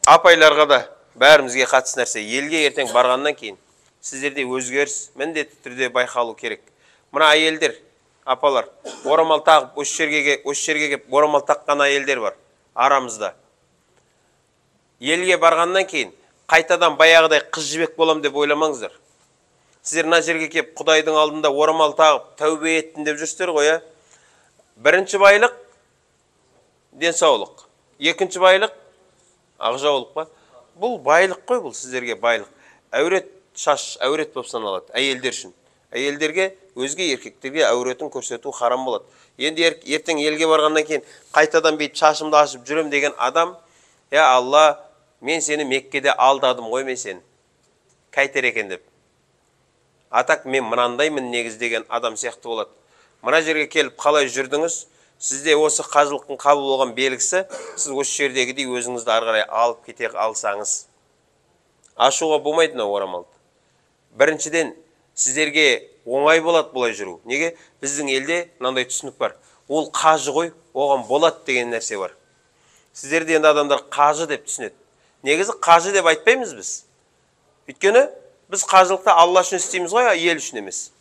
апайларға да бәрімізге қатысты нәрсе. Елге ертең барғаннан кейін сіздерде өзгеріс міндетті түрде байқалу керек. Мына әйелдер, апалар, орамал тағып, осы жерге келіп орамал таққан әйелдер бар арамызда. Елге барғаннан кейін қайтадан баяғыдай қыз жібек болам деп ойламаңыздар. Сіздер мына жерге келіп Құдайдың алдында орамал тағып, тәубе еттім деп жүрсіздер ғой, ә? Бірінші байлық денсаулық, екінші байлық ақжаулық па? Бұл байлық қой, бұл сіздерге байлық. Әурет шаш, әурет болып саналады әйелдер үшін. Әйелдерге, өзге еркектерге әуретін көрсету харам болады. Енді ертең елге барғаннан кейін қайтадан бейт шашымды ашып жүрем деген адам, я Алла, мен сені Меккеде алдадым ғой, мен сені қайтер екен деп. Атак мен мынандаймын негіз деген адам сияқты болады. Мына жерге келіп қалай жүрдіңіз? Сізде осы қажылықтың қабыл болған белгісі, сіз осы жердегідей өзіңізді ары қарай алып кете алсаңыз. Ашуға болмайды мына орамалды. Біріншіден, сіздерге оңай болады бұлай жүру. Неге? Біздің елде мынандай түсінік бар. Ол қажы ғой, оған болады деген нәрсе бар. Сіздерде енді адамдар қажы деп түсінеді. Негізі қажы деп айтпаймыз біз. Өйткені біз қажылықты Алла үшін істейміз ғой, ел үшін емес.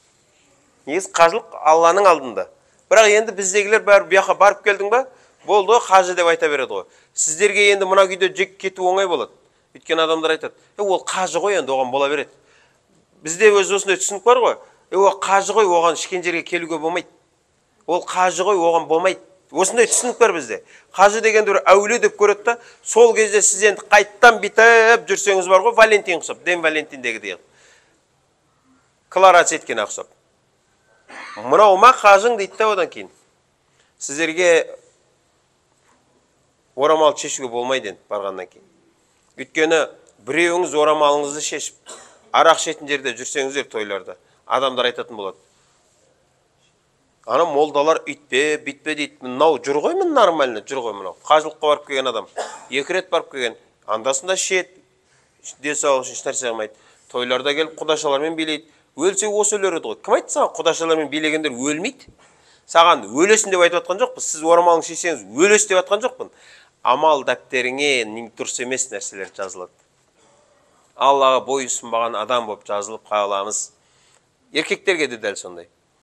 Негізі қажылық Алланың алдында. Бірақ енді біздегілер бұяққа барып келдің ба, болды, қажы деп айта береді ғой. Сіздерге енді мына күйде жек кету оңай болады. Өйткені адамдар айтады, ол қажы ғой, енді оған бола береді. Бізде өз осындай түсінік бар ғой. Ол қажы ғой, оған ішкен жерге келуге болмайды. Ол қажы ғой, оған болмайды. Осындай түсінік бар бізде. Қажы дегенді бір әуле деп көреді да, сол кезде сіз енді қайттан битіп жүрсеңіз бар ғой, Валентин құсап, Ден Валентиндегі деген. Кларац еткен ақсап. Мынау ма қажың дейді да одан кейін. Сіздерге орамал шешуге болмайды енді барғаннан кейін. Өйткені біреуіңіз орамалыңызды шешіп, арақ ішетін жерде жүрсеңіздер тойларда, адамдар айтатын болады. Ана молдалар үйтпе, битпе дейді. Мынау жүр ғой, мін нормально, жүр ғой мынау. Қажылыққа барып келген адам, 2 рет барып келген, андасында шет, денсаулық үшін нәрсе қылмайды. Тойларда келіп құдашалармен билейді. Өлсе осы өлер еді ғой. Кім айтты саған құдашалармен билегендер өлмейді? Саған өлесін деп айтып жатқан жоқпын. Сіз орамалың шешсеңіз өлес деп жатқан жоқпын. Амал дәптеріңе дұрыс емес нәрселер жазылады. Аллаға бойұсынбаған адам болып жазылып қаламыз. Еркектерге де дәл сондай.